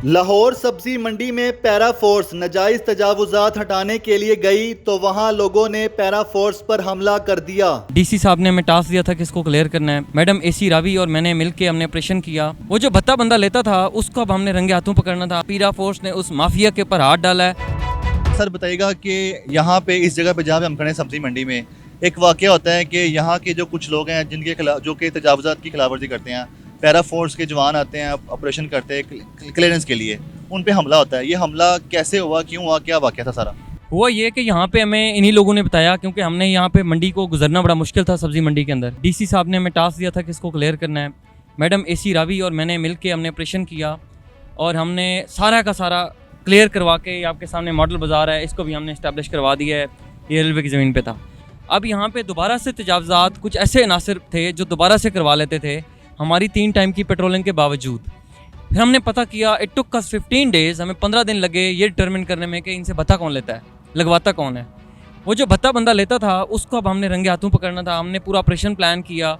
लाहौर सब्जी मंडी में para force नाजायज तजावुजात हटाने के लिए गई तो वहां लोगों ने पैरा फोर्स पर हमला कर दिया। डीसी साहब ने हमें टास्क दिया था कि इसको क्लियर करना है। मैडम एसी रावी और मैंने मिलकर हमने ऑपरेशन किया। वो जो भत्ता बंदा लेता था उसको अब हमने रंगे हाथों पकड़ना था। पीरा फोर्स ने उस माफिया के ऊपर हाथ डाला है। सर बताइएगा कि यहाँ पे इस जगह पे जहाँ पे हम खड़े हैं सब्जी मंडी में एक वाक़या होता है कि यहाँ के जो कुछ लोग हैं जिनके खिलाफ जो कि तजावुजात की खिलाफवर्जी करते हैं, पैरा फोर्स के जवान आते हैं ऑपरेशन करते हैं क्लियरेंस के लिए, उन पे हमला होता है। ये हमला कैसे हुआ, क्यों हुआ, क्या वाक़या था सारा? हुआ ये कि यहाँ पे हमें इन्हीं लोगों ने बताया, क्योंकि हमने यहाँ पे मंडी को गुजरना बड़ा मुश्किल था सब्जी मंडी के अंदर। डीसी साहब ने हमें टास्क दिया था कि इसको क्लियर करना है। मैडम एसी रावी और मैंने मिलकर हमने ऑपरेशन किया और हमने सारा का सारा क्लियर करवा के, आपके सामने मॉडल बाज़ार है, इसको भी हमने इस्टेब्लिश करवा दिया है। ये रेलवे की ज़मीन पे था। अब यहाँ पे दोबारा से तजावुजात कुछ ऐसे अनासर थे जो दोबारा से करवा लेते थे हमारी 3 टाइम की पेट्रोलिंग के बावजूद। फिर हमने पता किया, इट टुक अस 15 डेज़, हमें 15 दिन लगे ये डिटरमिन करने में कि इनसे भत्ता कौन लेता है, लगवाता कौन है। वो जो भत्ता बंदा लेता था उसको अब हमने रंगे हाथों पकड़ना था। हमने पूरा ऑपरेशन प्लान किया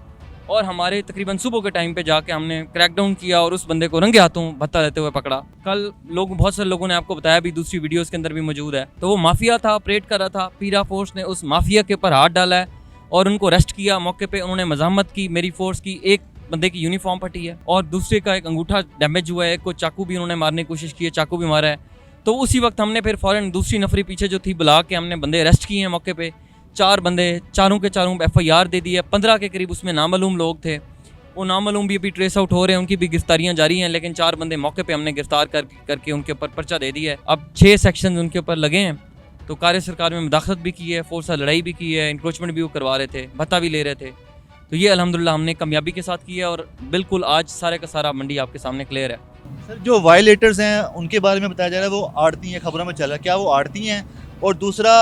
और हमारे तकरीबन सुबह के टाइम पे जाके हमने क्रैकडाउन किया और उस बंदे को रंगे हाथों भत्ता लेते हुए पकड़ा। कल बहुत सारे लोगों ने आपको बताया भी, दूसरी वीडियोस के अंदर भी मौजूद है। तो वो माफिया था, ऑपरेट कर रहा था। पीरा फोर्स ने उस माफिया के ऊपर हाथ डाला है और उनको अरेस्ट किया। मौके पे उन्होंने मज़ामत की। मेरी फोर्स की एक बंदे की यूनिफॉर्म फटी है और दूसरे का एक अंगूठा डैमेज हुआ है। एक को चाकू भी उन्होंने मारने की कोशिश की है, चाकू भी मारा है। तो उसी वक्त हमने फिर फ़ौरन दूसरी नफरी पीछे जो थी बुला के हमने बंदे अरेस्ट किए हैं मौके पे। 4 बंदे, चारों के चारों FIR दे दी है। 15 के करीब उसमें नामालूम लोग थे। वो नामालूम भी अभी ट्रेस आउट हो रहे हैं, उनकी भी गिरफ्तारियां जारी हैं। लेकिन 4 बंदे मौके पे हमने गिरफ्तार करके उनके ऊपर पर्चा दे दिया है। अब 6 सेक्शन उनके ऊपर लगे हैं। तो कार्य सरकार में मुदाखलत भी की है, फोर्स लड़ाई भी की है, इंक्रोचमेंट भी वो करवा रहे थे, भत्ता भी ले रहे थे। तो ये अल्हम्दुलिल्लाह हमने कामयाबी के साथ किया और बिल्कुल आज सारे का सारा मंडी आपके सामने क्लियर है। सर जो वायलेटर्स हैं उनके बारे में बताया जा रहा है वो आड़ती हैं, खबरों में चल रहा है, क्या वो आड़ती हैं? और दूसरा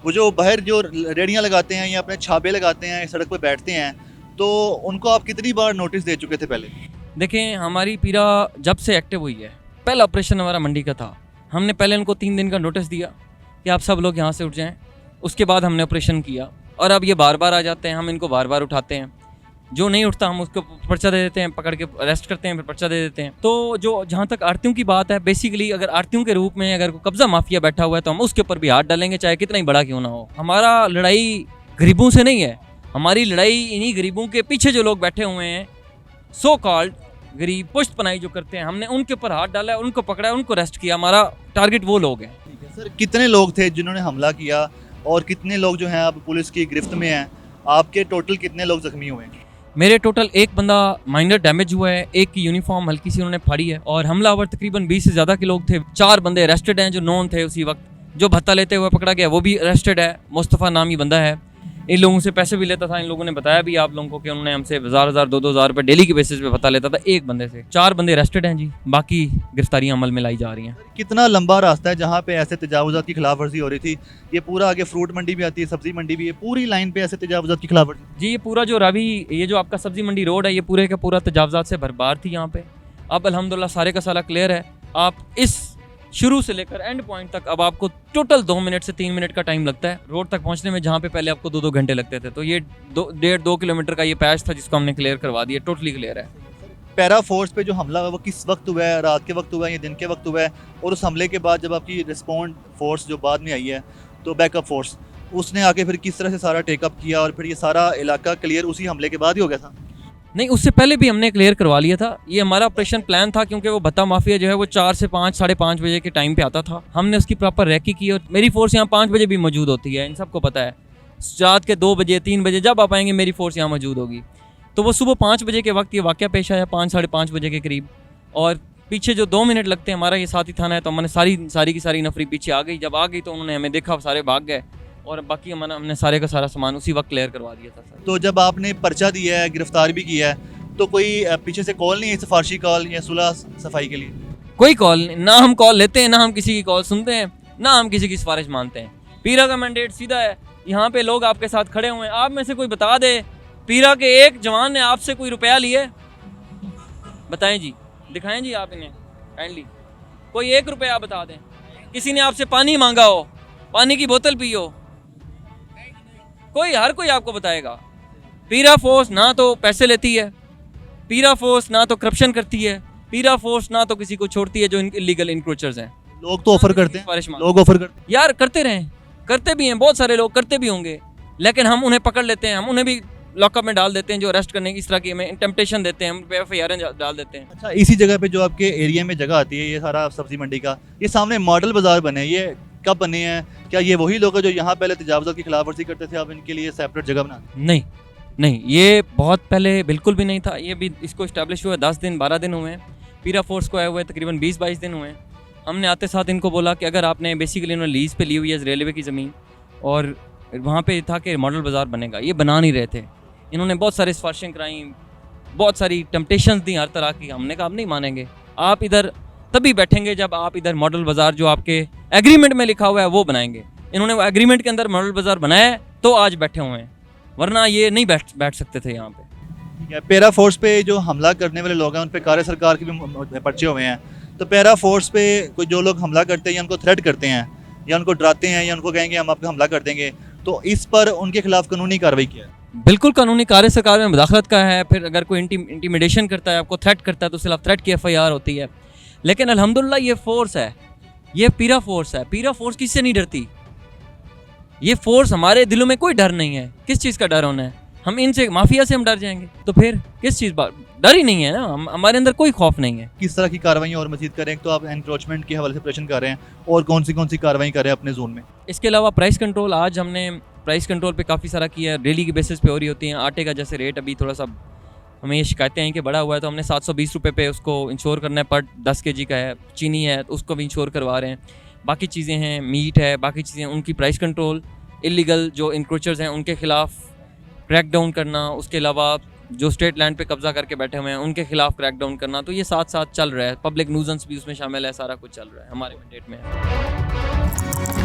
वो जो बाहर जो रेडियाँ लगाते हैं या अपने छापे लगाते हैं, सड़क पर बैठते हैं, तो उनको आप कितनी बार नोटिस दे चुके थे पहले? देखें, हमारी पीरा जब से एक्टिव हुई है, पहला ऑपरेशन हमारा मंडी का था। हमने पहले उनको 3 दिन का नोटिस दिया कि आप सब लोग यहाँ से उठ जाएं। उसके बाद हमने ऑपरेशन किया और अब ये बार बार आ जाते हैं, हम इनको बार बार उठाते हैं। जो नहीं उठता हम उसको पर्चा दे देते हैं, पकड़ के अरेस्ट करते हैं, फिर पर्चा दे देते हैं। तो जो जहाँ तक आड़तियों की बात है, बेसिकली अगर आड़तियों के रूप में अगर कोई कब्जा माफिया बैठा हुआ है तो हम उसके ऊपर भी हाथ डालेंगे, चाहे कितना ही बड़ा क्यों ना हो। हमारा लड़ाई गरीबों से नहीं है, हमारी लड़ाई इन्हीं गरीबों के पीछे जो लोग बैठे हुए हैं, सो कॉल्ड गरीब, पुश्त पनाही जो करते हैं, हमने उनके ऊपर हाथ डाला है, उनको पकड़ा है, उनको अरेस्ट किया। हमारा टारगेट वो लोग हैं। ठीक है सर, कितने लोग थे जिन्होंने हमला किया और कितने लोग जो हैं अब पुलिस की गिरफ्त में हैं? आपके टोटल कितने लोग जख्मी हुए हैं? मेरे टोटल एक बंदा माइनर डैमेज हुआ है, एक की यूनिफॉर्म हल्की सी उन्होंने फाड़ी है और हमलावर तकरीबन 20 से ज़्यादा के लोग थे। 4 बंदे अरेस्टेड हैं जो नॉन थे उसी वक्त। जो भत्ता लेते हुए पकड़ा गया वो भी अरेस्टेड है, मुस्तफ़ा नाम ही बंदा है। इन लोगों से पैसे भी लेता था। इन लोगों ने बताया भी आप लोगों को कि उन्होंने हमसे 1000 2,000 रुपये डेली के बेसिस पे भत्ता लेता था एक बंदे से। 4 बंदे अरेस्टेड हैं जी, बाकी गिरफ्तारियां अमल में लाई जा रही हैं। कितना लंबा रास्ता है जहाँ पे ऐसे तजावुजात की खिलाफ वर्जी हो रही थी? ये पूरा आगे फ्रूट मंडी भी आती है, सब्जी मंडी भी है, पूरी लाइन पे ऐसे तजावुजात की खिलाफ वर्जी? जी, ये पूरा जो रावी, ये जो आपका सब्जी मंडी रोड है, ये पूरे का पूरा तजावुजात से भरमार थी यहाँ पे। अब अल्हम्दुलिल्लाह सारे का सारा क्लियर है। आप इस शुरू से लेकर एंड पॉइंट तक अब आपको टोटल 2 मिनट से 3 मिनट का टाइम लगता है रोड तक पहुंचने में, जहां पे पहले आपको 2-2 घंटे लगते थे। तो ये 1.5-2 किलोमीटर का ये पैच था जिसको हमने क्लियर करवा दिया, टोटली क्लियर है। पैरा फोर्स पे जो हमला हुआ वो किस वक्त हुआ है? रात के वक्त हुआ है या दिन के वक्त हुआ है? और उस हमले के बाद जब आपकी रिस्पॉन्ड फोर्स जो बाद में आई है, तो बैकअप फोर्स, उसने आके फिर किस तरह से सारा टेकअप किया और फिर ये सारा इलाका क्लियर उसी हमले के बाद ही हो गया था? नहीं, उससे पहले भी हमने क्लियर करवा लिया था। ये हमारा ऑपरेशन प्लान था, क्योंकि वो भत्ता माफिया जो है वो 4 से 5, साढ़े 5 बजे के टाइम पे आता था। हमने उसकी प्रॉपर रैकी की और मेरी फोर्स यहाँ 5 बजे भी मौजूद होती है, इन सबको पता है। रात के 2 बजे 3 बजे जब आप आएंगे मेरी फोर्स यहाँ मौजूद होगी। तो वो सुबह 5 बजे के वक्त ये वाक़या पेश आया, 5 साढ़े 5 बजे के करीब। और पीछे जो 2 मिनट लगते हैं, हमारा ये साथी थाना है, तो हमने सारी की सारी नफरी पीछे आ गई। जब आ गई तो उन्होंने हमें देखा, सारे भाग गए और बाकी हमने सारे का सारा सामान उसी वक्त क्लियर करवा दिया था। तो जब आपने पर्चा दिया है, गिरफ्तार भी किया है, तो कोई पीछे से कॉल नहीं है, सिफारशी कॉल या सुलह सफाई के लिए? कोई कॉल नहीं, ना हम कॉल लेते हैं, ना हम किसी की कॉल सुनते हैं, ना हम किसी की सिफारिश मानते हैं। पीरा का मैंडेट सीधा है। यहाँ पे लोग आपके साथ खड़े हुए हैं, आप में से कोई बता दे पीरा के एक जवान ने आपसे कोई रुपया लिए? बताएं जी, दिखाएं जी आप इन्हें काइंडली। कोई 1 रुपया बता दें। किसी ने आपसे पानी मांगा हो, पानी की बोतल पी हो? हर कोई आपको बताएगा। पीरा फोर्स ना तो पैसे लेती है, पीरा फोर्स ना तो करप्शन करती है, पीरा फोर्स ना तो किसी को छोड़ती है जो इलीगल इंक्रोचर्स हैं। लोग तो ऑफर करते हैं, सिफारिश मांग- लोग ऑफर करते यार करते रहें, करते भी हैं, बहुत सारे लोग करते भी होंगे, लेकिन हम उन्हें पकड़ लेते हैं, हम उन्हें भी लॉकअप में डाल देते हैं जो अरेस्ट करने की इस तरह की हमें टेम्पटेशन देते हैं, हम पे FIR डाल देते हैं। अच्छा, इसी जगह पे जो आपके एरिया में जगह आती है, ये सारा सब्जी मंडी का, ये सामने मॉडल बाजार बने हैं, ये कब बने हैं? क्या ये वही लोग हैं जो यहाँ पहले तजावुज़ात की खिलाफ वर्जी करते थे, अब इनके लिए सेपरेट जगह बना? नहीं नहीं, ये बहुत पहले बिल्कुल भी नहीं था, ये भी इसको इस्टेब्लिश हुए 10 दिन 12 दिन हुए हैं, पीरा फोर्स को आए हुए तकरीबन 20-22 दिन हुए हैं। हमने आते साथ इनको बोला कि अगर आपने बेसिकली उन्होंने लीज़ पे ली हुई है रेलवे की ज़मीन, और वहाँ पे था कि मॉडल बाज़ार बनेगा, ये बना नहीं रहे थे। इन्होंने बहुत सारी सिफारिशें कराई, बहुत सारी टेम्पटेशंस दी हर तरह की। हमने कहा आप नहीं मानेंगे, आप इधर तभी बैठेंगे जब आप इधर मॉडल बाज़ार जो आपके एग्रीमेंट में लिखा हुआ है वो बनाएंगे। इन्होंने वो एग्रीमेंट के अंदर मॉडल बाज़ार बनाया है तो आज बैठे हुए हैं, वरना ये नहीं बैठ सकते थे यहाँ पे। ठीक है, पैरा फोर्स पे जो हमला करने वाले लोग हैं उन पे कार्य सरकार के भी पर्चे हुए हैं, तो पैरा फोर्स पे कोई जो लोग हमला करते हैं या उनको थ्रेट करते हैं या उनको डराते हैं या उनको कहेंगे हम आपको हमला कर देंगे, तो इस पर उनके खिलाफ कानूनी कार्रवाई किया है? बिल्कुल कानूनी कार्य सरकार में मुदाखलत का है। फिर अगर कोई इंटीमिडेशन करता है, आपको थ्रेट करता है, तो उसके खिलाफ थ्रेट की FIR होती है। लेकिन अल्हम्दुलिल्लाह ये फोर्स है, ये पीरा फोर्स है, पीरा फोर्स किससे नहीं डरती। ये फोर्स, हमारे दिलों में कोई डर नहीं है। किस चीज़ का डर होना है? हम इनसे, माफिया से हम डर जाएंगे तो फिर किस चीज़ पर डर ही नहीं है ना, हमारे अंदर कोई खौफ नहीं है। किस तरह की कार्रवाई और मजीद करें? तो आप एनक्रोचमेंट के हवाले से ऑपरेशन कर रहे हैं, और कौन सी कार्रवाई कर रहे हैं अपने जोन में? इसके अलावा प्राइस कंट्रोल, आज हमने प्राइस कंट्रोल पे काफ़ी सारा किया है, डेली की बेसिस पे हो रही होती हैं। आटे का जैसे रेट अभी थोड़ा सा हमें ये शिकायतें हैं कि बढ़ा हुआ है, तो हमने 720 रुपये पे उसको इंश्योर करना है, पर 10 kg का है। चीनी है तो उसको भी इंश्योर करवा रहे हैं। बाकी चीज़ें हैं, मीट है, बाकी चीज़ें, उनकी प्राइस कंट्रोल, इलीगल जो इंक्रोचर्स हैं उनके खिलाफ क्रैक डाउन करना, उसके अलावा जो स्टेट लैंड पे कब्जा करके बैठे हुए हैं उनके खिलाफ क्रैक डाउन करना। तो ये साथ साथ चल रहा है, पब्लिक न्यूजेंस भी उसमें शामिल है, सारा कुछ चल रहा है, हमारे मैंडेट में है।